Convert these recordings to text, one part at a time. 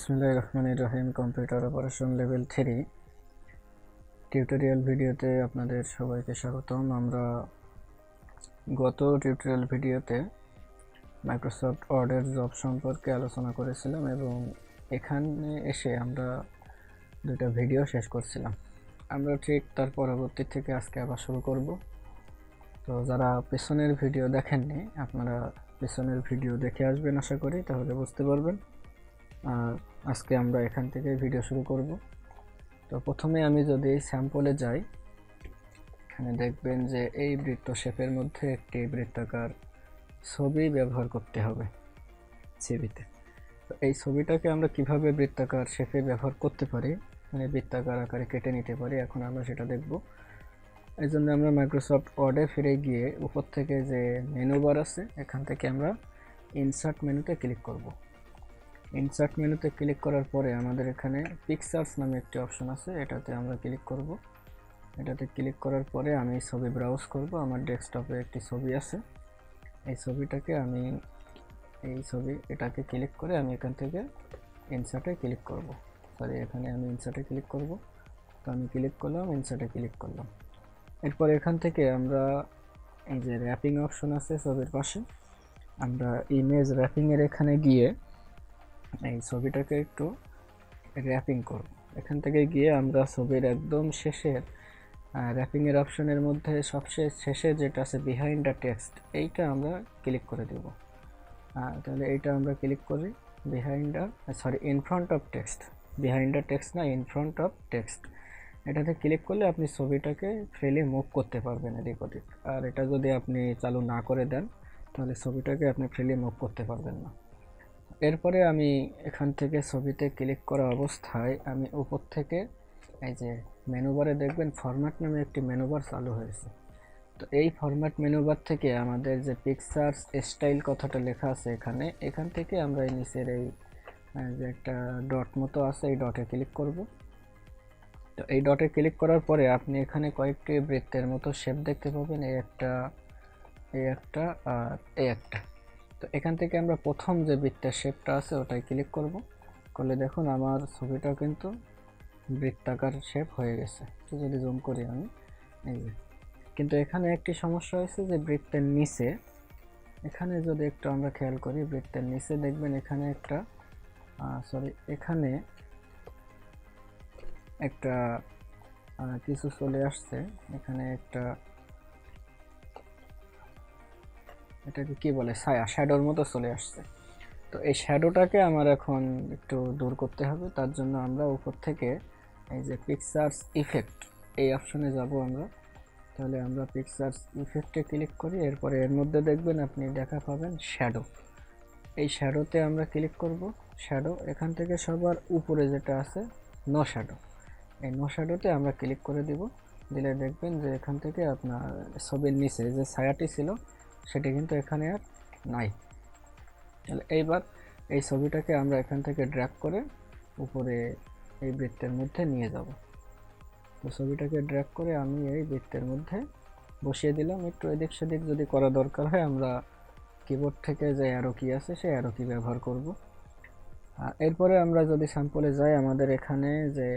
বিসমিল্লাহির রহমানির রহিম। Computer operation level 3 tutorial ভিডিওতে আপনাদের সবাইকে স্বাগতম। আমরা গত টিউটোরিয়াল ভিডিওতে মাইক্রোসফট ওয়ার্ডের জব সম্পর্কে আলোচনা করেছিলাম এবং এখানে এসে আমরা দুটো ভিডিও শেষ করছিলাম। আমরা ঠিক তার পরবর্তী থেকে আজকে আবার শুরু করব। তো যারা পেছনের ভিডিও দেখেননি আপনারা পেছনের ভিডিও দেখে আসবেন আশা করি, তাহলে বুঝতে পারবেন। আর আজকে আমরা এখান থেকে ভিডিও শুরু করব। তো প্রথমে আমি যদি স্যাম্পলে যাই, এখানে দেখবেন যে এই বৃত্ত শেপের মধ্যে একটি বৃত্তাকার ছবি ব্যবহার করতে হবে ছবিতে। তো এই ছবিটাকে আমরা কিভাবে বৃত্তাকার শেপে ব্যবহার করতে পারি, মানে বৃত্তাকার আকারে কেটে নিতে পারি, এখন আমরা সেটা দেখব। এই জন্য আমরা মাইক্রোসফট ওয়ার্ডে ফিরে গিয়ে উপর থেকে যে মেনু বার আছে এখান থেকে আমরা ইনসার্ট মেনুতে ক্লিক করব। ইনসার্ট মেনুতে ক্লিক করার পরে আমাদের এখানে পিকচার্স নামে একটি অপশন আছে, এটাতে আমরা ক্লিক করব। এটাতে ক্লিক করার পরে আমি ছবি ব্রাউজ করব। আমার ডেস্কটপে একটি ছবি আছে, এই ছবিটাকে আমি এটাকে ক্লিক করে আমি এখান থেকে ইনসার্টে ক্লিক করব। এখানে আমি ইনসার্টে ক্লিক করব। তো আমি ক্লিক করলাম, ইনসার্টে ক্লিক করলাম। এরপর এখান থেকে আমরা এই যে র্যাপিং অপশন আছে ছবির পাশে, আমরা ইমেজ র্যাপিংয়ের এখানে গিয়ে এই ছবিটাকে একটু র্যাপিং করব। এখান থেকে গিয়ে আমরা ছবির একদম শেষের র্যাপিংয়ের অপশনের মধ্যে সবচেয়ে শেষে যেটা আছে বিহাইন্ড দ্য টেক্সট, এইটা আমরা ক্লিক করে দেব। তাহলে এইটা আমরা ক্লিক করি, in front of text, behind the text না, ইন ফ্রন্ট অফ টেক্সট। এটাতে ক্লিক করলে আপনি ছবিটাকে ফ্রিলি মুভ করতে পারবেন এদিক ওদিক। আর এটা যদি আপনি চালু না করে দেন তাহলে ছবিটাকে আপনি ফ্রিলি মুভ করতে পারবেন না। এরপরে আমি এখান থেকে ছবিতে ক্লিক করা অবস্থায় আমি উপর থেকে এই যে মেনু বারে দেখবেন ফরম্যাট নামে একটি মেনু বার চালু হয়েছে। তো এই ফরম্যাট মেনু বার থেকে আমাদের যে পিকচার্স স্টাইল কথাটা লেখা আছে এখান থেকে আমরা এই নিচের এই যে একটা ডট মতো আছে এই ডটে ক্লিক করব। তো এই ডটে ক্লিক করার পরে আপনি এখানে কয়েকটি বৃত্তের মতো শেপ দেখতে পাবেন, এই একটা আর এই একটা। তো এখান থেকে আমরা প্রথম যে বৃত্তের শেপটা আছে ওটাই ক্লিক করব। করলে দেখুন আমার ছবিটা কিন্তু বৃত্তাকার শেপ হয়ে গেছে। তো যদি জুম করি আমি, এই যে, কিন্তু এখানে একটি সমস্যা হয়েছে যে বৃত্তের নিচে, এখানে যদি একটু আমরা খেয়াল করি বৃত্তের নিচে দেখবেন এখানে এখানে একটা কিছু চলে আসছে। এখানে এটাকে কি বলে, ছায়া, শ্যাডোর মতো চলে আসছে। তো এই শ্যাডোটাকে আমার এখন একটু দূর করতে হবে। তার জন্য আমরা উপর থেকে এই যে পিকচার্স ইফেক্ট এই অপশনে যাব আমরা। তাহলে আমরা পিকচার্স ইফেক্টে ক্লিক করি। এরপরে এর মধ্যে দেখবেন আপনি দেখা পাবেন শ্যাডো। এই শ্যাডোতে আমরা ক্লিক করব। শ্যাডো এখান থেকে সবার উপরে যেটা আছে নো শ্যাডো, এই নো শ্যাডোতে আমরা ক্লিক করে দিব। দিলে দেখবেন যে এখান থেকে আপনার ছবির নিচে যে ছায়াটি ছিল সেটি কিন্তু এখানে আর নাই। তাহলে এইবার এই ছবিটাকে আমরা এখান থেকে ড্র্যাগ করে উপরে এই বৃত্তের মধ্যে নিয়ে যাব। তো ছবিটাকে ড্র্যাগ করে আমি এই বৃত্তের মধ্যে বসিয়ে দিলাম। একটু এদিক সেদিক যদি করা দরকার হয় আমরা কিবোর্ড থেকে যে অ্যারো কি আছে সেই অ্যারো কি ব্যবহার করব। এরপরে আমরা যদি স্যাম্পলে যাই, আমাদের এখানে যে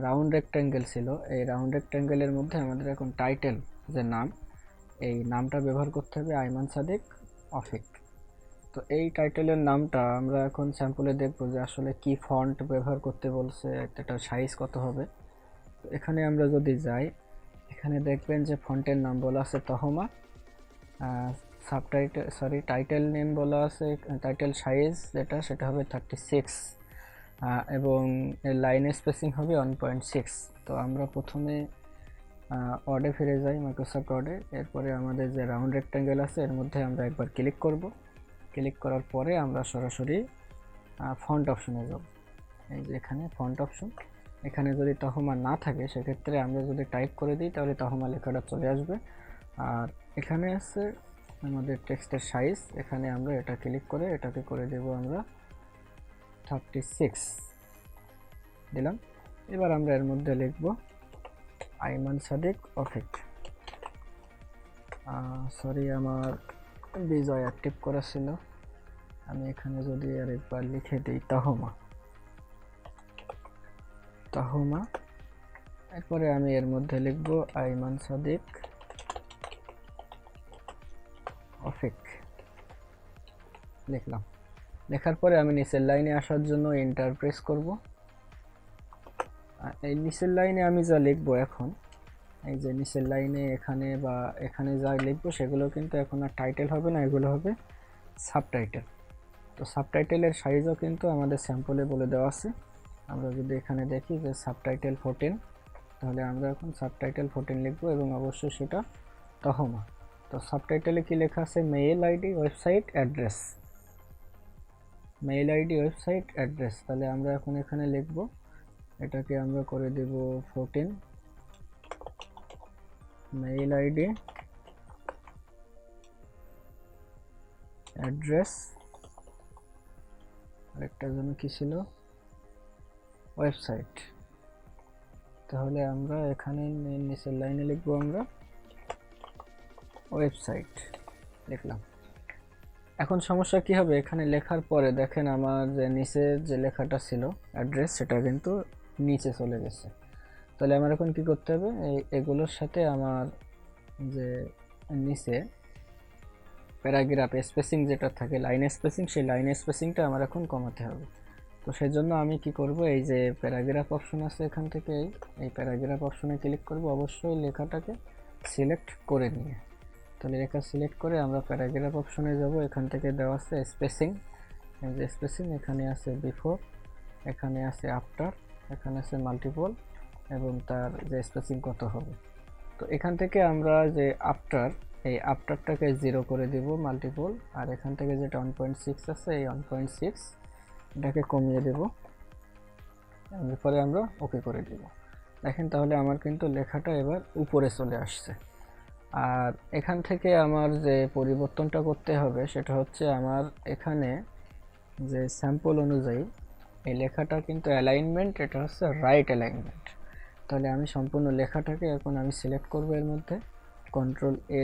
রাউন্ড রেক্ট্যাঙ্গেল ছিল, এই রাউন্ড রেক্ট্যাঙ্গেলের মধ্যে আমাদের এখন টাইটেল যে নাম, এই নামটা ব্যবহার করতে হবে আইমান সাদিক অফিক। তো এই টাইটেলের নামটা আমরা এখন স্যাম্পলে দেখব যে আসলে কি ফন্ট ব্যবহার করতে বলছে, একটা সাইজ কত হবে। তো এখানে আমরা যদি যাই, এখানে দেখবেন যে ফন্টের নাম বলা আছে তহমা, টাইটেল নেম বলা আছে, টাইটেল সাইজ সেটা হবে 36 এবং লাইন স্পেসিং হবে 1.6। তো আমরা প্রথমে ওয়ার্ডে ফিরে যাই, মাইক্রোসফট ওয়ার্ডে। এরপরে আমাদের যে রাউন্ড রেক্ট্যাঙ্গেল আছে এর মধ্যে আমরা একবার ক্লিক করব। ক্লিক করার পরে আমরা সরাসরি ফন্ট অপশনে যাব। এই যে এখানে ফন্ট অপশন, এখানে যদি তহমা না থাকে সেক্ষেত্রে আমরা যদি টাইপ করে দিই তাহলে তহমা লেখাটা চলে আসবে। আর এখানে আছে আমাদের টেক্সটের সাইজ, এখানে আমরা এটা ক্লিক করে এটাকে করে দেব আমরা 36 দিলাম। এবার আমরা এর মধ্যে লিখব আইমান সাদিক অফিক। আমার বিজয় অ্যাক্টিভ করা ছিল, আমি এখানে যদি আরেকবার লিখে দিই তহমা। তহমা। এরপরে আমি এর মধ্যে লিখব আইমান সাদিক অফিক, লিখলাম। লেখার পরে আমি নিচের লাইনে আসার জন্য এন্টার প্রেস করব। এই নিচের লাইনে আমি যা লিখব এখন, এই যে নিচের লাইনে এখানে বা এখানে যা লিখব সেগুলো কিন্তু এখন আর টাইটেল হবে না, এগুলো হবে সাবটাইটেল। তো সাবটাইটেলের সাইজও কিন্তু আমাদের স্যাম্পলে বলে দেওয়া আছে। আমরা যদি এখানে দেখি যে সাবটাইটেল 14, তাহলে আমরা এখন সাবটাইটেল 14 লিখব এবং অবশ্যই সেটা তহমা। তো সাবটাইটেলে কি লেখা আছে? Mail ID, website address. Mail ID, website address. তাহলে আমরা এখন এখানে লিখব, এটাকে আমরা করে দেব 14, মেইল আইডি, অ্যাড্রেস, আরেকটা যেন কি ছিল, ওয়েবসাইট। তাহলে আমরা এখানে নিচের লাইনে লিখব আমরা ওয়েবসাইট, লিখলাম। এখন সমস্যা কি হবে? এখানে লেখার পরে দেখেন আমার যে নিচে যে লেখাটা ছিল অ্যাড্রেস, সেটা কিন্তু নিচে চলে গেছে। তাহলে আমার এখন কি করতে হবে? এগুলোর সাথে আমার যে নিচে প্যারাগ্রাফ স্পেসিং যেটা থাকে, লাইন স্পেসিং, সেই লাইন স্পেসিংটা আমার এখন কমাতে হবে। তো সেজন্য আমি কি করব, এই যে প্যারাগ্রাফ অপশন আছে এখান থেকে এই প্যারাগ্রাফ অপশনে ক্লিক করব, অবশ্যই লেখাটাকে সিলেক্ট করে নিয়ে। তাহলে লেখা সিলেক্ট করে আমরা প্যারাগ্রাফ অপশনে যাব। এখান থেকে দেওয়া আছে স্পেসিং, এই যে স্পেসিং, এখানে আছে বিফোর, এখানে আছে আফটার, এখানে আছে মাল্টিপল এবং তার যে স্পেসিং কত হবে। তো এখান থেকে আমরা যে আফটার, এই আফটারটাকে 0 করে দিব, মাল্টিপল, আর এখান থেকে যেটা 1.6 আছে এই 1.6 এটাকে কমিয়ে দেব, এরপরে আমরা ওকে করে দিব। দেখেন তাহলে আমার কিন্তু লেখাটা এবার উপরে চলে আসছে। আর এখান থেকে আমার যে পরিবর্তনটা করতে হবে সেটা হচ্ছে আমার এখানে যে স্যাম্পল অনুযায়ী এই লেখাটা কিন্তু অ্যালাইনমেন্ট, এটা হচ্ছে রাইট অ্যালাইনমেন্ট। তাহলে আমি সম্পূর্ণ লেখাটাকে এখন আমি সিলেক্ট করব, এর মধ্যে কন্ট্রোল এ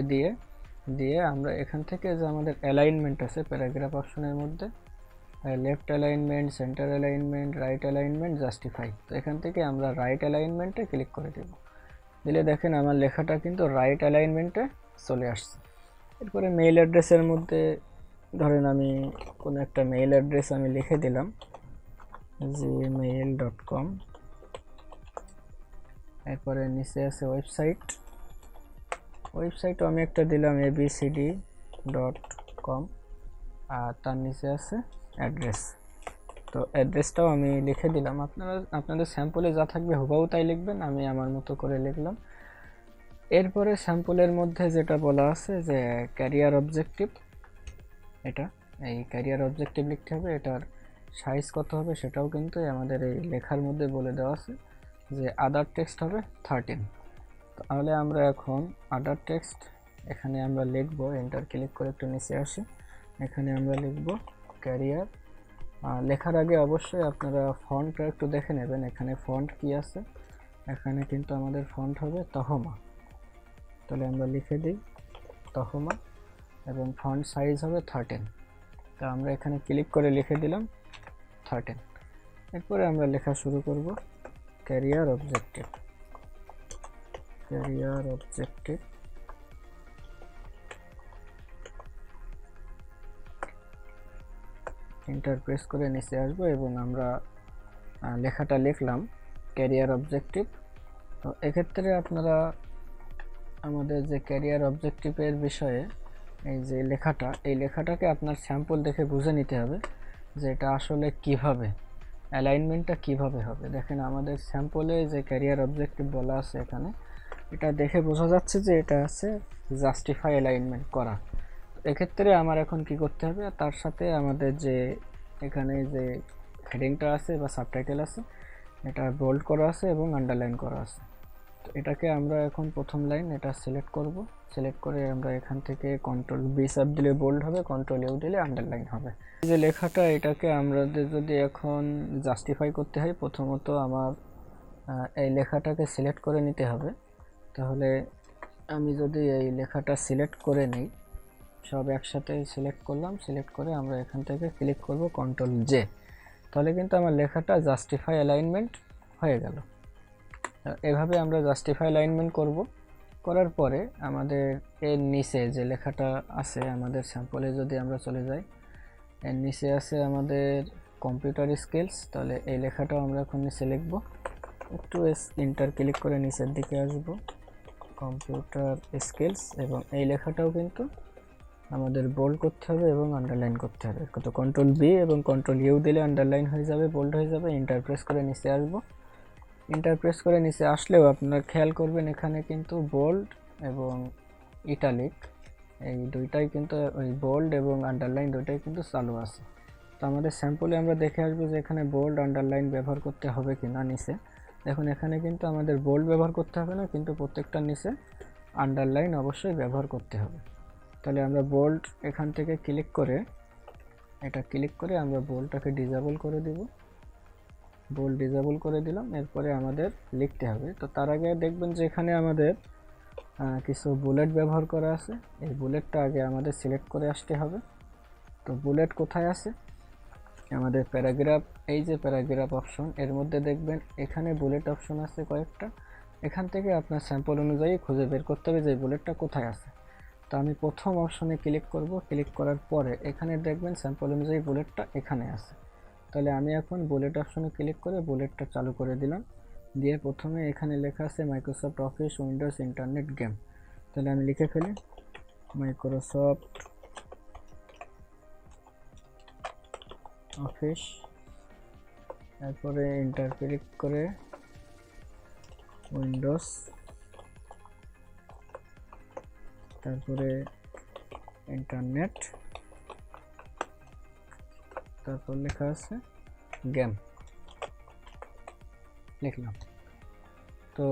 দিয়ে আমরা এখান থেকে যে আমাদের অ্যালাইনমেন্ট আছে প্যারাগ্রাফ অপশনের মধ্যে, left alignment, centre alignment, right alignment, justify, তো এখান থেকে আমরা রাইট অ্যালাইনমেন্টে ক্লিক করে দেব। দিলে দেখেন আমার লেখাটা কিন্তু রাইট অ্যালাইনমেন্টে চলে আসছে। এরপরে মেইল অ্যাড্রেসের মধ্যে ধরেন আমি কোনো একটা মেইল অ্যাড্রেস আমি লিখে দিলাম gmail.com। এরপরে নিচে আছে ওয়েবসাইটও আমি একটা দিলাম abcd.com, আর তার নিচে আছে অ্যাড্রেস। তো অ্যাড্রেসটাও আমি লিখে দিলাম। আপনাদের স্যাম্পলে যা থাকবে হুবহু তাই লিখবেন, আমি আমার মতো করে লিখলাম। এরপরে স্যাম্পলের মধ্যে যেটা বলা আছে যে ক্যারিয়ার অবজেক্টিভ, এই ক্যারিয়ার অবজেক্টিভ লিখতে হবে। এটার সাইজ কত হবে সেটাও কিন্তু আমাদের এই লেখার মধ্যে বলে দেওয়া আছে, যে আদার টেক্সট হবে 13। তাহলে আমরা এখন আদার টেক্সট এখানে আমরা লিখব, এন্টার ক্লিক করে একটু নিচে আসি, এখানে আমরা লিখব ক্যারিয়ার। লেখার আগে অবশ্যই আপনারা ফন্টটা একটু দেখে নেবেন, এখানে ফন্ট কি আছে, এখানে কিন্তু আমাদের ফন্ট হবে তহমা। তাহলে আমরা লিখে দিই তহমা এবং ফন্ট সাইজ হবে 13। তো আমরা এখানে ক্লিক করে লিখে দিলাম 13। এরপরে আমরা লেখা শুরু করব ক্যারিয়ার অবজেক্টিভ, এন্টার প্রেস করে নিচে আসবো এবং আমরা লেখাটা লিখলাম ক্যারিয়ার অবজেক্টিভ। তো এক্ষেত্রে আপনারা আমাদের যে ক্যারিয়ার অবজেক্টিভের বিষয়ে এই যে লেখাটা, এই লেখাটাকে আপনার স্যাম্পল দেখে বুঝে নিতে হবে যে এটা আসলে কিভাবে অ্যালাইনমেন্টটা কিভাবে হবে। দেখেন আমাদের স্যাম্পলে যে ক্যারিয়ার অবজেক্টিভ বলা আছে এখানে, এটা দেখে বোঝা যাচ্ছে যে এটা আছে জাস্টিফাই অ্যালাইনমেন্ট করা। এক্ষেত্রে আমার এখন কি করতে হবে, তার সাথে আমাদের যে এখানে যে হেডিংটা আছে বা সাবটাইটেল আছে এটা বোল্ড করা আছে এবং আন্ডারলাইন করা আছে। তো এটাকে আমরা এখন প্রথম লাইন এটা সিলেক্ট করব, সিলেক্ট করে আমরা এখান থেকে কন্ট্রোল বি চাপ দিলে বোল্ড হবে, কন্ট্রোল ইউ দিলে আন্ডারলাইন হবে। এই যে লেখাটা এটাকে আমাদের যদি এখন জাস্টিফাই করতে হয়, প্রথমত আমার এই লেখাটাকে সিলেক্ট করে নিতে হবে। তাহলে আমি যদি এই লেখাটা সিলেক্ট করে নিই, সব একসাথে সিলেক্ট করলাম, সিলেক্ট করে আমরা এখান থেকে ক্লিক করব কন্ট্রোল জে, তাহলে কিন্তু আমার লেখাটা জাস্টিফাই অ্যালাইনমেন্ট হয়ে গেল। এভাবে আমরা জাস্টিফাই অ্যালাইনমেন্ট করব। করার পরে আমাদের এর নিচে যে লেখাটা আছে আমাদের স্যাম্পলে যদি আমরা চলে যাই, এর নিচে আছে আমাদের কম্পিউটার স্কিলস। তাহলে এই লেখাটাও আমরা এখন নিচে লিখব। একটু ইন্টার ক্লিক করে নিচের দিকে আসব, কম্পিউটার স্কিলস, এবং এই লেখাটাও কিন্তু আমাদের বোল্ড করতে হবে এবং আন্ডারলাইন করতে হবে। তো কন্ট্রোল বি এবং কন্ট্রোল ইউ দিলে আন্ডারলাইন হয়ে যাবে, বোল্ড হয়ে যাবে। ইন্টার প্রেস করে নিচে আসব। ইন্টার প্রেস করে নিচে আসলেও আপনারা খেয়াল করবেন এখানে কিন্তু বোল্ড এবং ইটালিক এই দুইটাই কিন্তু, ওই বোল্ড এবং আন্ডারলাইন দুইটাই কিন্তু চালু আছে। তো আমাদের স্যাম্পলে আমরা দেখে আসবো যে এখানে বোল্ড আন্ডারলাইন ব্যবহার করতে হবে কিনা। নিচে দেখুন এখানে কিন্তু আমাদের বোল্ড ব্যবহার করতে হবে না, কিন্তু প্রত্যেকটার নিচে আন্ডারলাইন অবশ্যই ব্যবহার করতে হবে। তাহলে আমরা বোল্ড এখান থেকে ক্লিক করে, এটা ক্লিক করে আমরা বোল্ডটাকে ডিসেবল করে দিব। বোল্ড ডিসেবল করে দিলাম। এরপরে আমাদের লিখতে হবে। তো তার আগে দেখবেন যে এখানে আমাদের কিছু বুলেট ব্যবহার করা আছে। এই বুলেটটা আগে আমাদের সিলেক্ট করে আসতে হবে। তো বুলেট কোথায় আছে? আমাদের প্যারাগ্রাফ, এই যে প্যারাগ্রাফ অপশন, এর মধ্যে দেখবেন এখানে বুলেট অপশন আছে কয়েকটা। এখান থেকে আপনার স্যাম্পল অনুযায়ী খুঁজে বের করতে হবে যে বুলেটটা কোথায় আছে। তো আমি প্রথম অপশনে ক্লিক করব। ক্লিক করার পরে এখানে দেখবেন স্যাম্পল অনুযায়ী বুলেটটা এখানে আছে। তাহলে আমি এখন বুলেট অপশনে ক্লিক করে বুলেটটা চালু করে দিলাম। দিয়ে প্রথমে এখানে লেখা আছে Microsoft office Windows internet game. তাহলে আমি লিখে ফেলি মাইক্রোসফট অফিস, তারপরে ইন্টার ক্লিক করে উইন্ডোজ, তারপরে ইন্টারনেট, তারপর লেখা আছে গেম, লিখলাম। তো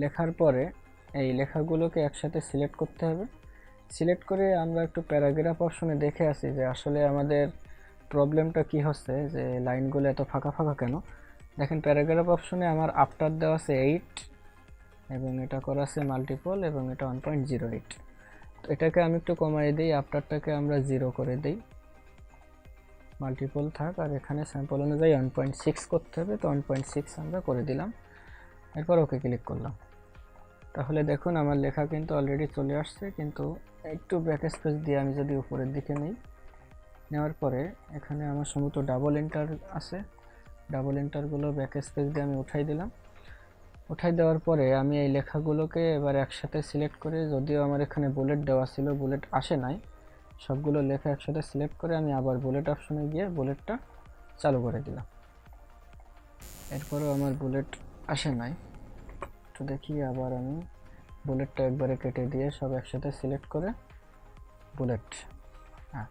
লেখার পরে এই লেখাগুলোকে একসাথে সিলেক্ট করতে হবে। সিলেক্ট করে আমরা একটু প্যারাগ্রাফ অপশনে দেখে আসি যে আসলে আমাদের প্রবলেমটা কি হচ্ছে, যে লাইনগুলো এত ফাঁকা ফাঁকা কেন। দেখেন প্যারাগ্রাফ অপশনে আমার আফটার দেওয়া আছে 8 এবং এটা করা আছে মাল্টিপল এবং এটা 1.08। তো এটাকে আমি একটু কমাই দিই, আফটারটাকে আমরা 0 করে দিই, মাল্টিপল থাক, আর এখানে স্যাম্পল অনুযায়ী 1.6 করতে হবে। তো 1.6 আমরা করে দিলাম। এরপর ওকে ক্লিক করলাম। তাহলে দেখুন আমার লেখা কিন্তু অলরেডি চলে আসছে, কিন্তু একটু ব্যাক স্পেস দিয়ে আমি যদি উপরের দিকে নিই, নেওয়ার পরে এখানে আমার সম্ভবত ডাবল এন্টার আছে, ডাবল এন্টারগুলো ব্যাক স্পেস দিয়ে আমি উঠাই দিলাম। উঠাই দেওয়ার পরে আমি এই লেখাগুলোকে এবার একসাথে সিলেক্ট করে, যদিও আমার এখানে বুলেট দেওয়া ছিল, বুলেট আসে নাই, সবগুলো লেখা একসাথে সিলেক্ট করে আমি আবার বুলেট অপশনে গিয়ে বুলেটটা চালু করে দিলাম। এরপরেও আমার বুলেট আসে নাই, তো দেখি আবার আমি বুলেটটা একবারে কেটে দিয়ে সব একসাথে সিলেক্ট করে বুলেট, হ্যাঁ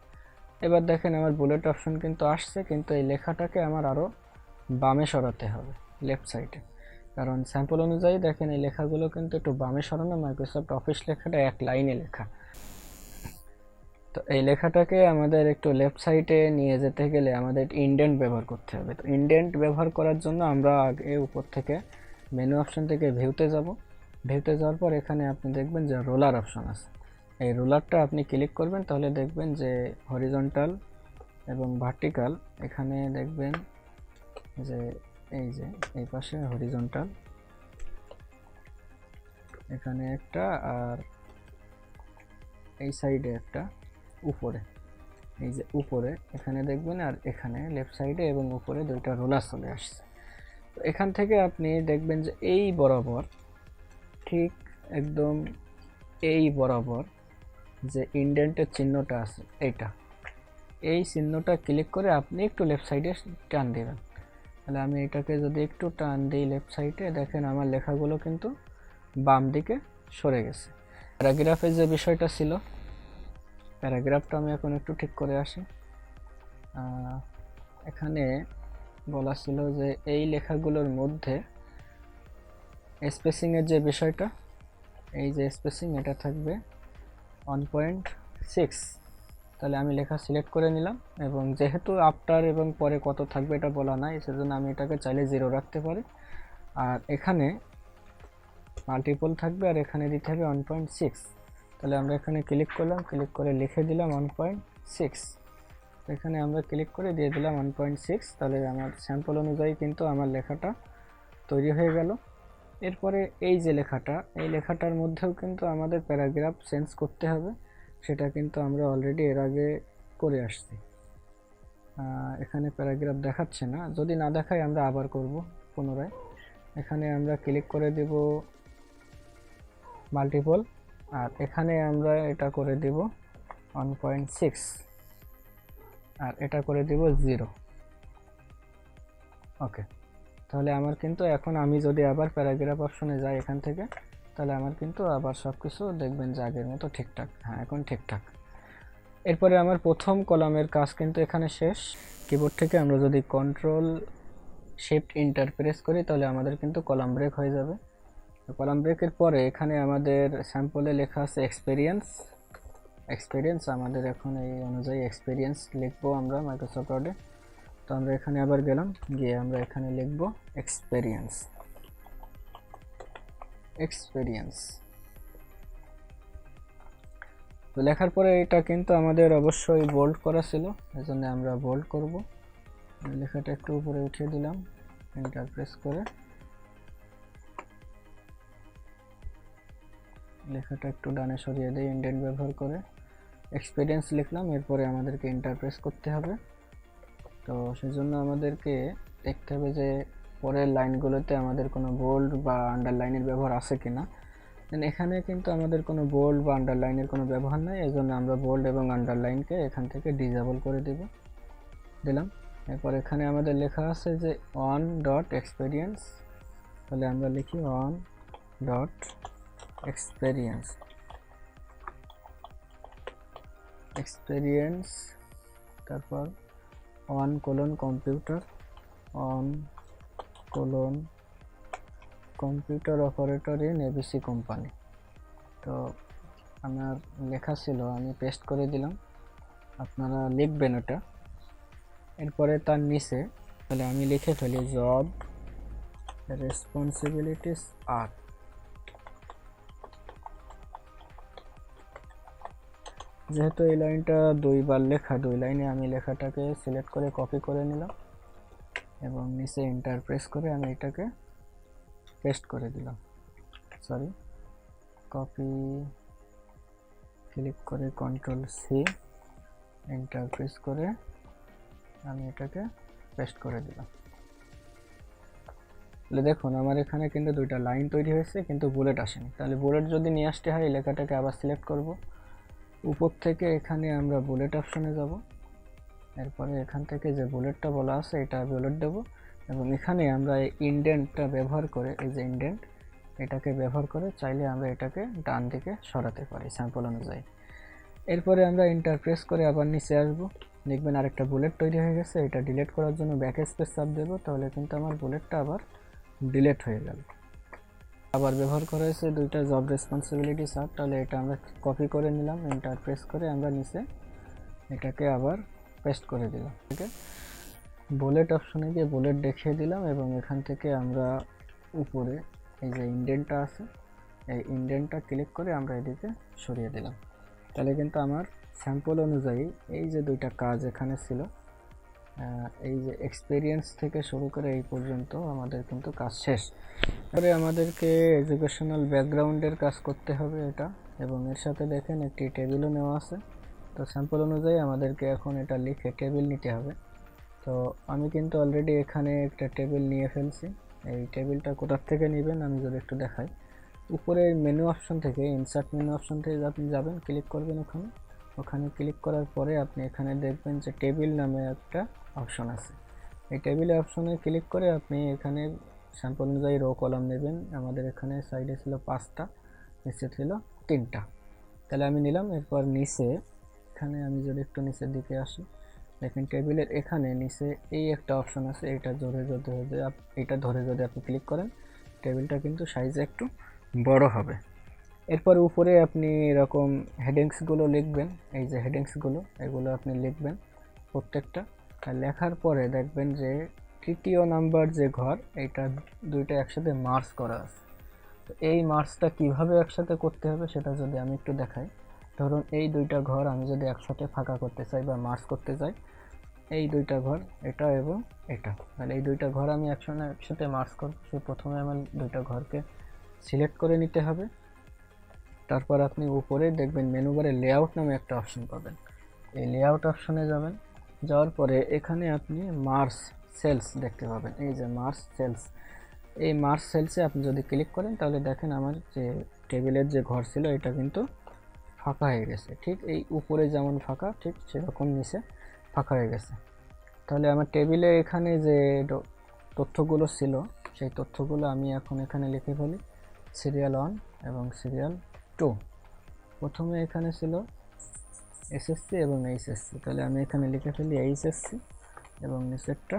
এবার দেখেন আমার বুলেট অপশন কিন্তু আসছে, কিন্তু এই লেখাটাকে আমার আরও বামে সরাতে হবে, লেফট সাইডে। কারণ স্যাম্পল অনুযায়ী দেখেন এই লেখাগুলো কিন্তু একটু বামে সরানো, মাইক্রোসফট অফিস লেখাটা এক লাইনে লেখা। তো এই লেখাটাকে আমাদের একটু লেফট সাইডে নিয়ে যেতে গেলে আমাদের ইনডেন্ট ব্যবহার করতে হবে। তো ইনডেন্ট ব্যবহার করার জন্য আমরা আগে উপর থেকে মেনু অপশন থেকে ভিউতে যাব। ভিউতে যাওয়ার পর এখানে আপনি দেখবেন যে রোলার অপশন আছে, এই রোলারটা আপনি ক্লিক করবেন, তাহলে দেখবেন যে হরিজন্টাল এবং ভার্টিক্যাল, এখানে দেখবেন যে এই পাশে হরিজন্টাল এখানে একটা, আর এই সাইডে একটা, উপরে এই যে উপরে এখানে দেখবেন, আর এখানে লেফট সাইডে এবং উপরে দুইটা রোলার চলে আসছে। তো এখান থেকে আপনি দেখবেন যে এই বরাবর, ঠিক একদম এই বরাবর যে ইনডেন্টের চিহ্নটা আছে, এই চিহ্নটা ক্লিক করে আপনি একটু লেফট সাইডে টান দেবেন। তাহলে আমি এটাকে যদি একটু টান দিই লেফট সাইডে, দেখেন আমার লেখাগুলো কিন্তু বাম দিকে সরে গেছে। প্যারাগ্রাফের যে বিষয়টা ছিল, প্যারাগ্রাফটা আমি এখন একটু ঠিক করে আসি। এখানে বলা ছিল যে এই লেখাগুলোর মধ্যে স্পেসিংয়ের যে বিষয়টা, এই যে স্পেসিং, এটা থাকবে 1.6। তাহলে আমি লেখা সিলেক্ট করে নিলাম, এবং যেহেতু আফটার এবং পরে কত থাকবে এটা বলা নাই, সেজন্য আমি এটাকে চাইলে 0 রাখতে পারি। আর এখানে মাল্টিপল থাকবে, আর এখানে দিতে হবে 1.6। তাহলে আমরা এখানে ক্লিক করলাম, ক্লিক করে লিখে দিলাম 1.6। এখানে আমরা ক্লিক করে দিয়ে দিলাম 1.6। তাহলে আমার স্যাম্পল অনুযায়ী কিন্তু আমার লেখাটা তৈরি হয়ে গেল। এরপরে এই যে লেখাটা, এই লেখাটার মধ্যেও কিন্তু আমাদের প্যারাগ্রাফ চেঞ্জ করতে হবে, সেটা কিন্তু আমরা অলরেডি এর আগে করে আসছি। এখানে প্যারাগ্রাফ দেখাচ্ছে না, যদি না দেখায় আমরা আবার করব পুনরায়। এখানে আমরা ক্লিক করে দেব মাল্টিপল, আর এখানে আমরা এটা করে দেব 1.6, আর এটা করে দেব 0। ওকে, তাহলে আমার কিন্তু এখন আমি যদি আবার প্যারাগ্রাফ অপশনে যাই এখান থেকে, তাহলে আমার কিন্তু আবার সব কিছু দেখবেন যে আগের মতো ঠিকঠাক। হ্যাঁ, এখন ঠিকঠাক। এরপরে আমার প্রথম কলামের কাজ কিন্তু এখানে শেষ। কিবোর্ড থেকে আমরা যদি কন্ট্রোল শিফট এন্টার প্রেস করি তাহলে আমাদের কিন্তু কলাম ব্রেক হয়ে যাবে। কলাম ব্রেকের পরে এখানে আমাদের স্যাম্পলে লেখা আছে এক্সপেরিয়েন্স। আমাদের এখন এই অনুযায়ী এক্সপেরিয়েন্স লিখবো আমরা মাইক্রোসফট ওয়ার্ডে। তো আমরা এখানে আবার গেলাম, গিয়ে আমরা এখানে লিখবো এক্সপেরিয়েন্স। তো লেখার পরে এটা কিন্তু আমাদের অবশ্যই বোল্ড করা ছিল, এজন্য আমরা বোল্ড করব। লেখাটা একটু উপরে উঠিয়ে দিলাম, এন্টার প্রেস করে লেখাটা একটু ডানে সরিয়ে দিই ইন্ডেন্ট ব্যবহার করে। এক্সপেরিয়েন্স লিখলাম, এরপরে আমাদেরকে এন্টার প্রেস করতে হবে। তো সেজন্য আমাদেরকে দেখতে হবে যে পরের লাইনগুলোতে আমাদের কোনো বোল্ড বা আন্ডারলাইনের ব্যবহার আছে কিনা। এখানে কিন্তু আমাদের কোনো বোল্ড বা আন্ডারলাইনের কোনো ব্যবহার নেই, এজন্য আমরা বোল্ড এবং আন্ডারলাইনকে এখান থেকে ডিসেবল করে দিলাম। এরপর এখানে আমাদের লেখা আছে যে অন ডট এক্সপেরিয়েন্স, তাহলে আমরা লিখি অন ডট এক্সপেরিয়েন্স, তারপর on colon computer operator in ABC company. তো আমার লেখা ছিল, আমি পেস্ট করে দিলাম, আপনারা লিখবেন ওটা। এরপরে তার নিচে তাহলে আমি লিখে ফেলি জব রেসপন্সিবিলিটিস আর। যেহেতু এই লাইনটা দুইবার লেখা, দুই লাইনে আমি লেখাটাকে সিলেক্ট করে কপি করে নিলাম এবং নিচে এন্টার প্রেস করে আমি এটাকে পেস্ট করে দিলাম। কপি, ক্লিক করে কন্ট্রোল সি, এন্টার প্রেস করে আমি এটাকে পেস্ট করে দিলাম। তাহলে দেখুন আমার এখানে কিন্তু দুইটা লাইন তৈরি হয়েছে, কিন্তু বুলেট আসেনি। তাহলে বুলেট যদি নিয়ে আসতে হয়, লেখাটাকে আবার সিলেক্ট করব, উপর থেকে এখানে আমরা বুলেট অপশনে যাব। এরপরে এখান থেকে যে বুলেটটা বলা আছে এটা বুলেট দেব, এবং এখানে আমরা এই ইন্ডেন্টটা ব্যবহার করে, এই যে ইন্ডেন্ট, এটাকে ব্যবহার করে চাইলে আমরা এটাকে ডান দিকে সরাতে পারি স্যাম্পল অনুযায়ী। এরপরে আমরা এন্টার প্রেস করে আবার নিচে আসব, দেখবেন আরেকটা বুলেট তৈরি হয়ে গেছে। এটা ডিলিট করার জন্য ব্যাক স্পেস চাপ দেব, তাহলে কিন্তু আমার বুলেটটা আবার ডিলিট হয়ে গেল। আবার ব্যবহার করা হয়েছে দুইটা জব রেসপন্সিবিলিটি সাব, তাহলে এটা আমরা কপি করে নিলাম, এন্টার প্রেস করে আমরা নিচে এটাকে আবার পেস্ট করে দিলাম। ঠিক আছে, বুলেট অপশনে গিয়ে বুলেট দেখিয়ে দিলাম, এবং এখান থেকে আমরা উপরে এই যে ইন্ডেন্টটা আছে, এই ইন্ডেন্টটা ক্লিক করে আমরা এদিকে সরিয়ে দিলাম। তাহলে কিন্তু আমার স্যাম্পল অনুযায়ী এই যে দুইটা কাজ এখানে ছিল, এই যে এক্সপেরিয়েন্স থেকে শুরু করে এই পর্যন্ত আমাদের কিন্তু কাজ শেষ। পরে আমাদেরকে এডুকেশনাল ব্যাকগ্রাউন্ডের কাজ করতে হবে এটা, এবং এর সাথে দেখেন একটি টেবিলও নেওয়া আছে। তো স্যাম্পল অনুযায়ী আমাদেরকে এখন এটা লিখে টেবিল নিতে হবে। তো আমি কিন্তু অলরেডি এখানে একটা টেবিল নিয়ে ফেলছি। এই টেবিলটা কোথার থেকে নেবেন আমি যদি একটু দেখাই, উপরে মেনু অপশন থেকে, ইনসার্ট মেনু অপশন থেকে আপনি যাবেন, ক্লিক করবেন ওখানে ক্লিক করার পরে আপনি এখানে দেখবেন যে টেবিল নামে একটা অপশন আছে। এই টেবিল অপশনে ক্লিক করে আপনি এখানে স্যাম্পল অনুযায়ী রো কলাম নেবেন। আমাদের এখানে সাইডে ছিল 5টা, নিচে ছিল 3টা, তাহলে আমি নিলাম। এরপর নিচে এখানে আমি যদি একটু নিচের দিকে আসি, দেখেন টেবিলের এখানে নিচে এই একটা অপশন আছে, এটা ধরে যদি আপনি ক্লিক করেন, টেবিলটা কিন্তু সাইজে একটু বড় হবে। এরপর উপরে আপনি এরকম হেডিংসগুলো লিখবেন, এই যে হেডিংসগুলো, এগুলো আপনি লিখবেন প্রত্যেকটা। আর লেখার পরে দেখবেন যে তৃতীয় নাম্বার যে ঘর, এইটা দুইটা একসাথে মার্জ করা আছে। তো এই মার্জটা কিভাবে একসাথে করতে হবে সেটা যদি আমি একটু দেখাই। ধরুন এই দুইটা ঘর আমি যদি একসাথে ফাঁকা করতে চাই বা মার্জ করতে চাই, এই দুইটা ঘর, এটা এবং এটা, তাহলে এই দুইটা ঘর আমি একসাথে মার্জ করব। সেই প্রথমে আমার দুইটা ঘরকে সিলেক্ট করে নিতে হবে। তারপর আপনি উপরে দেখবেন মেনু বারে লেআউট নামে একটা অপশন পাবেন। এই লেআউট অপশনে যাবেন, যাওয়ার পরে এখানে আপনি মার্জ সেলস দেখতে পাবেন। এই যে মার্জ সেলস, এই মার্জ সেলসে আপনি যদি ক্লিক করেন তাহলে দেখেন আমার যে টেবিলের যে ঘর ছিল এটা কিন্তু ফাঁকা হয়ে গেছে। ঠিক এই উপরে যেমন ফাঁকা, ঠিক সেরকম নিচে ফাঁকা হয়ে গেছে। তাহলে আমার টেবিলে এখানে যে তথ্যগুলো ছিল সেই তথ্যগুলো আমি এখন এখানে লিখে ফেলি। সিরিয়াল 1 এবং সিরিয়াল 2। প্রথমে এখানে ছিল এসএসসি এবং এইচএসসি, তাহলে আমি এখানে লিখে ফেলি এইচএসসি এবং নিচেরটা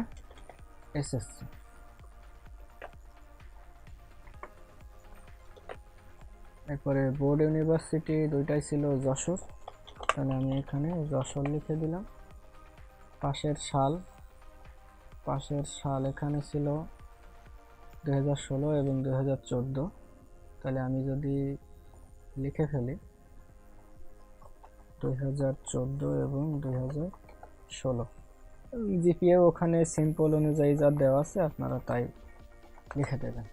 এসএসসি। এরপরে বোর্ড ইউনিভার্সিটি দুইটাই ছিল যশোর, তাহলে আমি এখানে যশোর লিখে দিলাম। পাশের সাল এখানে ছিল 2016 এবং 2014, তাহলে আমি যদি লিখে ফেলি 2014 এবং 2016, জিপিএ ওখানে সিম্পল অনুযায়ী যা দেওয়া আছে আপনারা তাই লিখে দেবেন।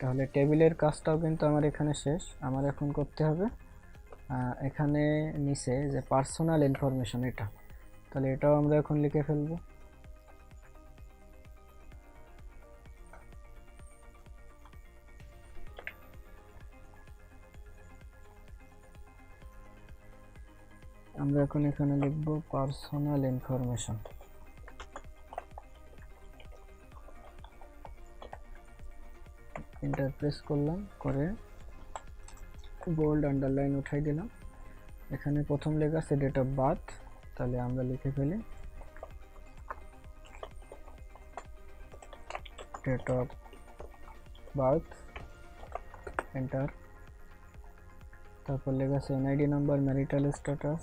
তাহলে টেবিলের কাজটাও কিন্তু আমার এখানে শেষ। আমার এখন করতে হবে এখানে নিচে যে পার্সোনাল ইনফরমেশন, এটা, তাহলে এটাও আমরা এখন লিখে ফেলবো। আমরা এখন এখানে লিখব পার্সোনাল ইনফরমেশন। এন্টার প্রেস করলাম, করে বোল্ড আন্ডারলাইন উঠাই দিলাম। এখানে প্রথম লেখা আছে ডেট অফ বার্থ, তাহলে আমরা লিখে ফেলি ডেট অফ বার্থ, এন্টার। তারপর লেখা আছে NID number, marital status,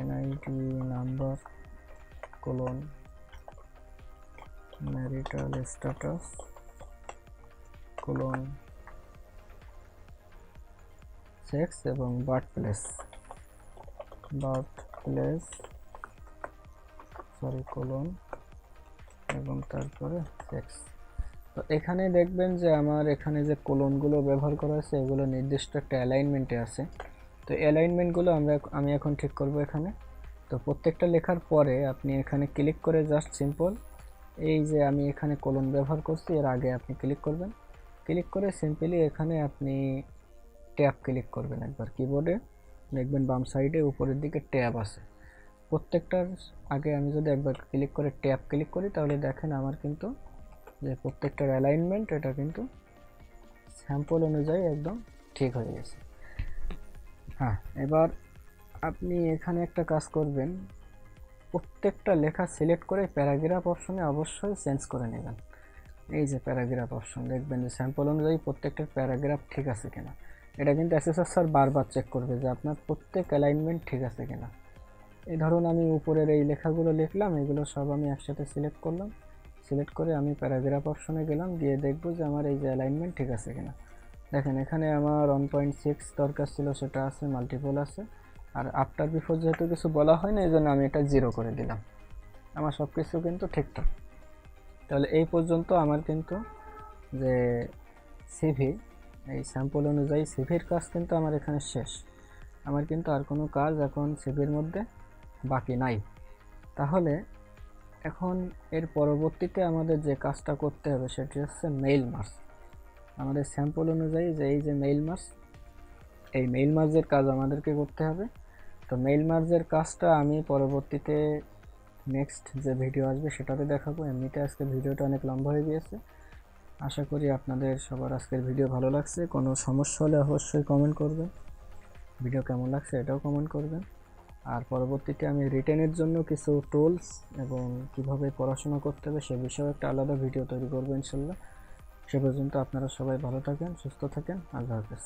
NID number colon marital status colon sex এবং বার্থ প্লেস কোলন এবং তারপরে সেক্স। তো এখানে দেখবেন যে আমার এখানে যে কোলনগুলো ব্যবহার করা আছে এগুলো নির্দিষ্ট একটা অ্যালাইনমেন্টে আছে। তো অ্যালাইনমেন্টগুলো আমি এখন ঠিক করব এখানে। তো প্রত্যেকটা লেখার পরে আপনি এখানে ক্লিক করে জাস্ট সিম্পল এই যে আমি এখানে কোলন ব্যবহার করছি এর আগে আপনি ক্লিক করবেন। ক্লিক করে সিম্পলি এখানে আপনি ট্যাব ক্লিক করবেন একবার। কিবোর্ডে দেখবেন বাম সাইডে উপরের দিকে ট্যাব আছে, প্রত্যেকটার আগে আমি যদি একবার ক্লিক করে ট্যাব ক্লিক করি তাহলে দেখেন আমার কিন্তু যে প্রত্যেকটার অ্যালাইনমেন্ট এটা কিন্তু স্যাম্পল অনুযায়ী একদম ঠিক হয়ে গেছে। হ্যাঁ, এবার আপনি এখানে একটা কাজ করবেন, প্রত্যেকটা লেখা সিলেক্ট করে প্যারাগ্রাফ অপশনে অবশ্যই চেঞ্জ করে নেবেন। এই যে প্যারাগ্রাফ অপশন, দেখবেন যে স্যাম্পল অনুযায়ী প্রত্যেকটা প্যারাগ্রাফ ঠিক আছে কিনা। এটা কিন্তু এসএসএস স্যার বারবার চেক করবে যে আপনার প্রত্যেক অ্যালাইনমেন্ট ঠিক আছে কিনা। এই ধরুন আমি উপরের এই লেখাগুলো লিখলাম, এগুলো সব আমি একসাথে সিলেক্ট করলাম। সিলেক্ট করে আমি প্যারাগ্রাফ অপশনে গেলাম, গিয়ে দেখব যে আমার এই যে অ্যালাইনমেন্ট ঠিক আছে কিনা। দেখেন এখানে আমার 1.6 দরকার ছিল, সেটা আছে, মাল্টিপল আছে, আর আফটার বিফোর যেহেতু কিছু বলা হয় না এই জন্য আমি এটা 0 করে দিলাম। আমার সব কিছু কিন্তু ঠিকঠাক। তাহলে এই পর্যন্ত আমার কিন্তু যে সিভি, এই স্যাম্পল অনুযায়ী সিভির কাজ কিন্তু আমার এখানে শেষ। আমার কিন্তু আর কোনো কাজ এখন সিভির মধ্যে বাকি নাই। তাহলে এখন এর পরবর্তীতে আমাদের যে কাজটা করতে হবে সেটি হচ্ছে মেইল মার্জ। আমাদের স্যাম্পল অনুযায়ী যে এই যে মেইল মার্জ, এই মেইল মার্জের কাজ আমাদেরকে করতে হবে। তো মেইল মার্জের কাজটা আমি পরবর্তীতে নেক্সট যে ভিডিও আসবে সেটাতে দেখাবো। এমনিতে আজকের ভিডিওটা অনেক লম্বা হয়ে গিয়েছে। আশা করি আপনাদের সবার আজকের ভিডিও ভালো লাগছে। কোনো সমস্যা হলে অবশ্যই কমেন্ট করবেন, ভিডিও কেমন লাগছে এটাও কমেন্ট করবেন। আর পরবর্তীতে আমি রিটেনের জন্য কিছু টুলস এবং কিভাবে পড়াশোনা করতে হবে সে বিষয়ে একটা আলাদা ভিডিও তৈরি করবো ইনশাল্লাহ। সে পর্যন্ত আপনারা সবাই ভালো থাকেন, সুস্থ থাকেন। আল্লাহ হাফেজ।